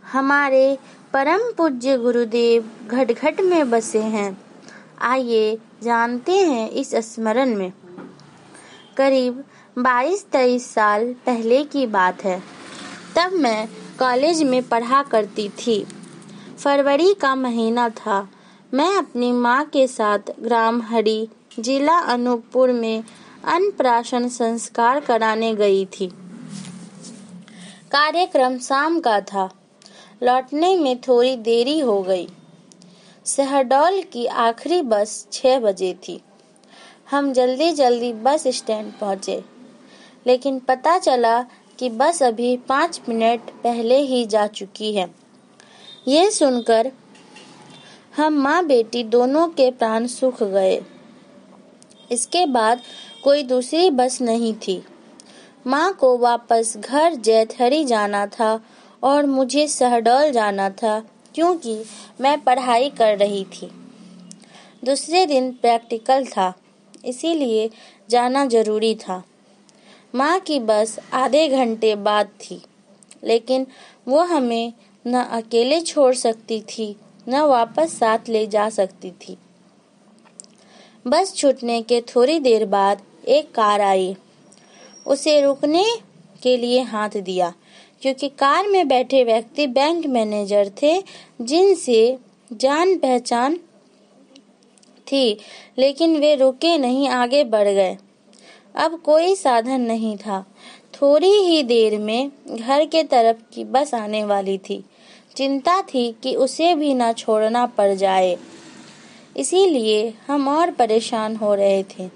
हमारे परम पूज्य गुरुदेव घट-घट में बसे हैं। आइए जानते हैं इस स्मरण में। करीब 22-23 साल पहले की बात है। तब मैं कॉलेज में पढ़ा करती थी। फरवरी का महीना था। मैं अपनी माँ के साथ ग्राम हरी, जिला अनूपपुर में अन्नप्राशन संस्कार कराने गई थी। कार्यक्रम शाम का था। लौटने में थोड़ी देरी हो गई। शहडोल की आखिरी बस 6 बजे थी। हम जल्दी बस स्टैंड पहुंचे, लेकिन पता चला कि बस अभी 5 मिनट पहले ही जा चुकी है। ये सुनकर हम माँ बेटी दोनों के प्राण सूख गए। इसके बाद कोई दूसरी बस नहीं थी। माँ को वापस घर जैतहरी जाना था और मुझे शहडोल जाना था, क्योंकि मैं पढ़ाई कर रही थी। दूसरे दिन प्रैक्टिकल था, इसीलिए जाना जरूरी था। माँ की बस आधे घंटे बाद थी, लेकिन वो हमें न अकेले छोड़ सकती थी, न वापस साथ ले जा सकती थी। बस छूटने के थोड़ी देर बाद एक कार आई। उसे रुकने के लिए हाथ दिया, क्योंकि कार में बैठे व्यक्ति बैंक मैनेजर थे, जिनसे जान पहचान थी, लेकिन वे रुके नहीं, आगे बढ़ गए। अब कोई साधन नहीं था। थोड़ी ही देर में घर के तरफ की बस आने वाली थी। चिंता थी कि उसे भी न छोड़ना पड़ जाए, इसीलिए हम और परेशान हो रहे थे।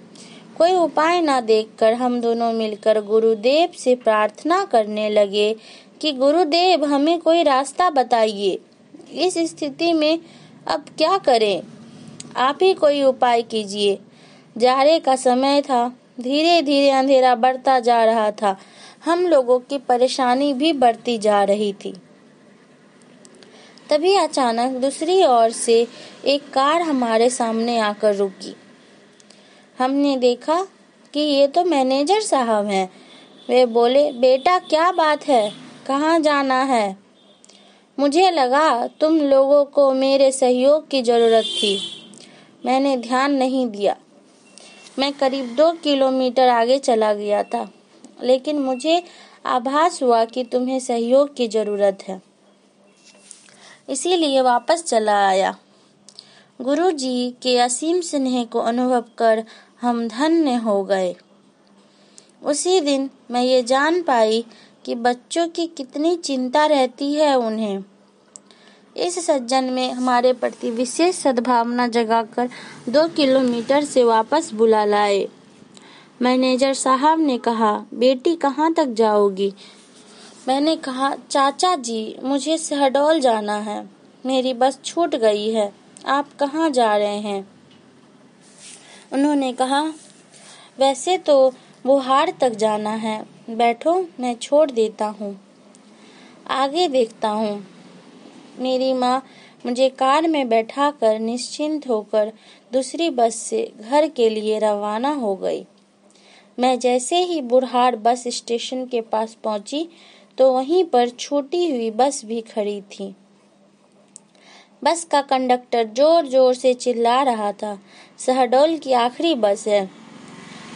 कोई उपाय न देखकर हम दोनों मिलकर गुरुदेव से प्रार्थना करने लगे कि गुरुदेव हमें कोई रास्ता बताइए। इस स्थिति में अब क्या करें? आप ही कोई उपाय कीजिए। जाड़े का समय था। धीरे धीरे अंधेरा बढ़ता जा रहा था। हम लोगों की परेशानी भी बढ़ती जा रही थी। तभी अचानक दूसरी ओर से एक कार हमारे सामने आकर रुकी। हमने देखा कि ये तो मैनेजर साहब हैं। वे बोले, बेटा क्या बात है, कहाँ जाना है? मुझे लगा तुम लोगों को मेरे सहयोग की जरूरत थी। मैंने ध्यान नहीं दिया। मैं करीब 2 किलोमीटर आगे चला गया था, लेकिन मुझे आभास हुआ कि तुम्हें सहयोग की जरूरत है, इसीलिए वापस चला आया। गुरु जी के असीम स्नेह को अनुभव कर हम धन्य हो गए। उसी दिन मैं ये जान पाई कि बच्चों की कितनी चिंता रहती है उन्हें। इस सज्जन में हमारे प्रति विशेष सद्भावना जगाकर 2 किलोमीटर से वापस बुला लाए। मैनेजर साहब ने कहा, बेटी कहाँ तक जाओगी? मैंने कहा, चाचा जी मुझे शहडोल जाना है, मेरी बस छूट गई है, आप कहाँ जा रहे हैं? उन्होंने कहा, वैसे तो बुहार तक जाना है, बैठो मैं छोड़ देता हूँ, आगे देखता हूँ। मेरी माँ मुझे कार में बैठाकर निश्चिंत होकर दूसरी बस से घर के लिए रवाना हो गई। मैं जैसे ही बुढ़ार बस स्टेशन के पास पहुंची तो वहीं पर छूटी हुई बस भी खड़ी थी। बस का कंडक्टर जोर जोर से चिल्ला रहा था, शहडोल की आखिरी बस है,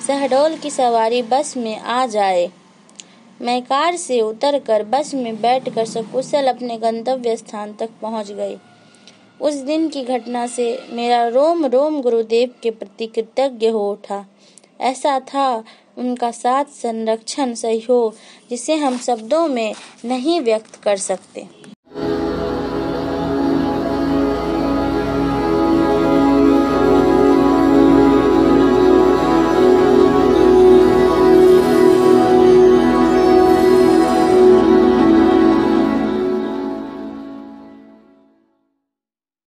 शहडोल की सवारी बस में आ जाए। मैं कार से उतरकर बस में बैठकर सकुशल अपने गंतव्य स्थान तक पहुंच गई। उस दिन की घटना से मेरा रोम रोम गुरुदेव के प्रति कृतज्ञ हो उठा। ऐसा था उनका साथ, संरक्षण, सहयोग, जिसे हम शब्दों में नहीं व्यक्त कर सकते।